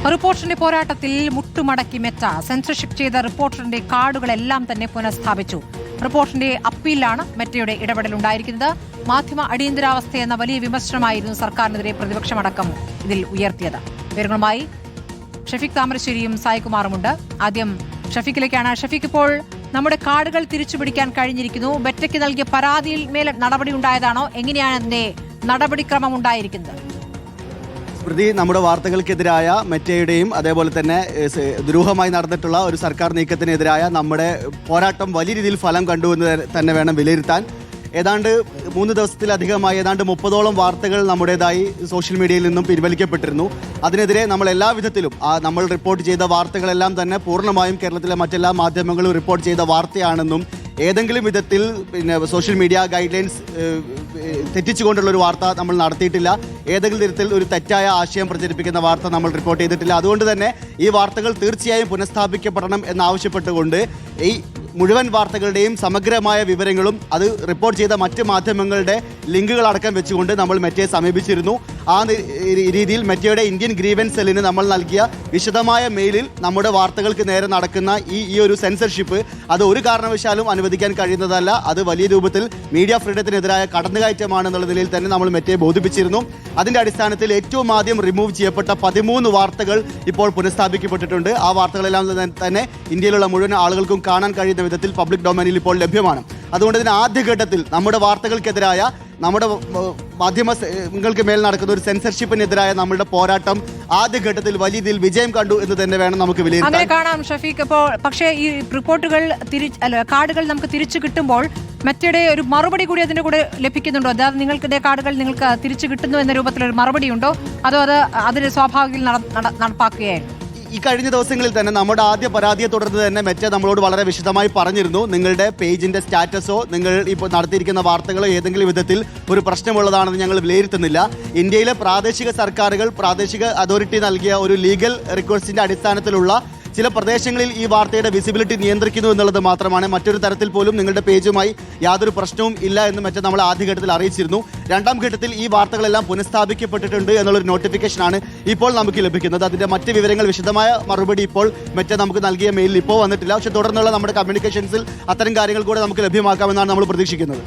റിപ്പോർട്ടറിന്റെ പോരാട്ടത്തിൽ മുട്ടുമടക്കി Meta. Censorship ചെയ്ത റിപ്പോർട്ടറിന്റെ കാർഡുകളെല്ലാം തന്നെ പുനഃസ്ഥാപിച്ചു. റിപ്പോർട്ടറിന്റെ അപ്പീലാണ് മെറ്റയുടെ ഇടപെടലുണ്ടായിരിക്കുന്നത്. മാധ്യമ അടിയന്തരാവസ്ഥ എന്ന വലിയ വിമർശനമായിരുന്നു സർക്കാരിനെതിരെ പ്രതിപക്ഷമടക്കം ഇതിൽ ഉയർത്തിയത്. വിവരങ്ങളുമായി ഷഫീഖ് താമരശ്ശേരിയും സായികുമാറുമുണ്ട്. ആദ്യം ഷഫീഖിലേക്കാണ്. ഷഫീഖ്, ഇപ്പോൾ നമ്മുടെ കാർഡുകൾ തിരിച്ചുപിടിക്കാൻ കഴിഞ്ഞിരിക്കുന്നു. മെറ്റയ്ക്ക് നൽകിയ പരാതിയിൽ മേൽ നടപടി ഉണ്ടായതാണോ? എങ്ങനെയാണ് അതിന്റെ നടപടിക്രമം ഉണ്ടായിരിക്കുന്നത്? സ്മൃതി, നമ്മുടെ വാർത്തകൾക്കെതിരായ മെറ്റയുടെയും അതേപോലെ തന്നെ ദുരൂഹമായി നടന്നിട്ടുള്ള ഒരു സർക്കാർ നീക്കത്തിനെതിരായ നമ്മുടെ പോരാട്ടം വലിയ രീതിയിൽ ഫലം കണ്ടുവെന്ന് തന്നെ വേണം വിലയിരുത്താൻ. ഏതാണ്ട് 3 ദിവസത്തിലധികമായി ഏതാണ്ട് 30ഓളം വാർത്തകൾ നമ്മുടേതായി സോഷ്യൽ മീഡിയയിൽ നിന്നും പിൻവലിക്കപ്പെട്ടിരുന്നു. അതിനെതിരെ നമ്മൾ എല്ലാ വിധത്തിലും നമ്മൾ റിപ്പോർട്ട് ചെയ്ത വാർത്തകളെല്ലാം തന്നെ പൂർണ്ണമായും കേരളത്തിലെ മറ്റെല്ലാ മാധ്യമങ്ങളും റിപ്പോർട്ട് ചെയ്ത വാർത്തയാണെന്നും ഏതെങ്കിലും വിധത്തിൽ സോഷ്യൽ മീഡിയ ഗൈഡ് ലൈൻസ് തെറ്റിച്ചുകൊണ്ടുള്ള ഒരു വാർത്ത നമ്മൾ നടത്തിയിട്ടില്ല. ഏതെങ്കിലും തരത്തിൽ ഒരു തെറ്റായ ആശയം പ്രചരിപ്പിക്കുന്ന വാർത്ത നമ്മൾ റിപ്പോർട്ട് ചെയ്തിട്ടില്ല. അതുകൊണ്ട് തന്നെ ഈ വാർത്തകൾ തീർച്ചയായും പുനഃസ്ഥാപിക്കപ്പെടണം എന്നാവശ്യപ്പെട്ടുകൊണ്ട് ഈ മുഴുവൻ വാർത്തകളുടെയും സമഗ്രമായ വിവരങ്ങളും അത് റിപ്പോർട്ട് ചെയ്ത മറ്റ് മാധ്യമങ്ങളുടെ ലിങ്കുകൾ അടക്കം വെച്ചുകൊണ്ട് നമ്മൾ മെറ്റയെ സമീപിച്ചിരുന്നു. ആ രീതിയിൽ മെറ്റയുടെ ഇന്ത്യൻ ഗ്രീവൻസ് സെല്ലിന് നമ്മൾ നൽകിയ വിശദമായ മെയിലിൽ നമ്മുടെ വാർത്തകൾക്ക് നേരെ നടക്കുന്ന ഈ ഒരു സെൻസർഷിപ്പ് അത് ഒരു കാരണവശാലും അനുവദിക്കാൻ കഴിയുന്നതല്ല. അത് വലിയ രൂപത്തിൽ മീഡിയ ഫ്രീഡത്തിനെതിരായ കടന്നുകയറ്റമാണെന്നുള്ള നിലയിൽ തന്നെ നമ്മൾ മെറ്റയെ ബോധിപ്പിച്ചിരുന്നു. അതിന്റെ അടിസ്ഥാനത്തിൽ ഏറ്റവും ആദ്യം റിമൂവ് ചെയ്യപ്പെട്ട 13 വാർത്തകൾ ഇപ്പോൾ പുനഃസ്ഥാപിക്കപ്പെട്ടിട്ടുണ്ട്. ആ വാർത്തകളെല്ലാം തന്നെ ഇന്ത്യയിലുള്ള മുഴുവൻ ആളുകൾക്കും കാണാൻ കഴിയുന്ന വിധത്തിൽ പബ്ലിക് ഡൊമൈനിൽ ഇപ്പോൾ ലഭ്യമാണ്. അതുകൊണ്ട് തന്നെ ആദ്യഘട്ടത്തിൽ നമ്മുടെ വാർത്തകൾക്കെതിരായ നമ്മുടെ മാധ്യമങ്ങൾക്ക് മേൽ നടക്കുന്ന ഒരു സെൻസർഷിപ്പിനെതിരായ നമ്മുടെ പോരാട്ടം ആദ്യഘട്ടത്തിൽ വലിയ രീതിയിൽ വിജയം കണ്ടു എന്ന് തന്നെ വേണം നമുക്ക് വിലയിരുത്താൻ. കാണാം ഷഫീഖ്. ഇപ്പോൾ പക്ഷേ ഈ റിപ്പോർട്ടുകൾ കാർഡുകൾ നമുക്ക് തിരിച്ചു കിട്ടുമ്പോൾ മെറ്റയുടെ ഒരു മറുപടി കൂടി അതിന്റെ കൂടെ ലഭിക്കുന്നുണ്ടോ? അതായത് നിങ്ങളുടെ കാർഡുകൾ നിങ്ങൾക്ക് തിരിച്ചു കിട്ടുന്നു എന്ന രൂപത്തിലൊരു മറുപടി ഉണ്ടോ? അതോ അതിന്റെ സ്വാഭാവിക നടപ്പാക്കുകയായിരുന്നു? ഈ കഴിഞ്ഞ ദിവസങ്ങളിൽ തന്നെ നമ്മുടെ ആദ്യ പരാതിയെ തുടർന്ന് തന്നെ മെറ്റ നമ്മളോട് വളരെ വിശദമായി പറഞ്ഞിരുന്നു, നിങ്ങളുടെ പേജിന്റെ സ്റ്റാറ്റസോ നിങ്ങൾ ഇപ്പോൾ നടത്തിയിരിക്കുന്ന വാർത്തകളോ ഏതെങ്കിലും വിധത്തിൽ ഒരു പ്രശ്നമുള്ളതാണെന്ന് ഞങ്ങൾ വിലയിരുത്തുന്നില്ല. ഇന്ത്യയിലെ പ്രാദേശിക സർക്കാരുകൾ പ്രാദേശിക അതോറിറ്റി നൽകിയ ഒരു ലീഗൽ റിക്വസ്റ്റിന്റെ അടിസ്ഥാനത്തിലുള്ള ചില പ്രദേശങ്ങളിൽ ഈ വാർത്തയുടെ വിസിബിലിറ്റി നിയന്ത്രിക്കുന്നു എന്നുള്ളത് മാത്രമാണ്. മറ്റൊരു തരത്തിൽ പോലും നിങ്ങളുടെ പേജുമായി യാതൊരു പ്രശ്നവും ഇല്ല എന്ന് മെറ്റ നമ്മൾ ആദ്യഘട്ടത്തിൽ അറിയിച്ചിരുന്നു. രണ്ടാം ഘട്ടത്തിൽ ഈ വാർത്തകളെല്ലാം പുനഃസ്ഥാപിക്കപ്പെട്ടിട്ടുണ്ട് എന്നുള്ളൊരു നോട്ടിഫിക്കേഷനാണ് ഇപ്പോൾ നമുക്ക് ലഭിക്കുന്നത്. അതിന്റെ മറ്റ് വിവരങ്ങൾ വിശദമായ മറുപടി ഇപ്പോൾ മെറ്റ നമുക്ക് നൽകിയ മെയിലിൽ ഇപ്പോൾ വന്നിട്ടില്ല. പക്ഷേ തുടർന്നുള്ള നമ്മുടെ കമ്മ്യൂണിക്കേഷൻസിൽ അത്തരം കാര്യങ്ങൾ കൂടെ നമുക്ക് ലഭ്യമാക്കാമെന്നാണ് നമ്മൾ പ്രതീക്ഷിക്കുന്നത്.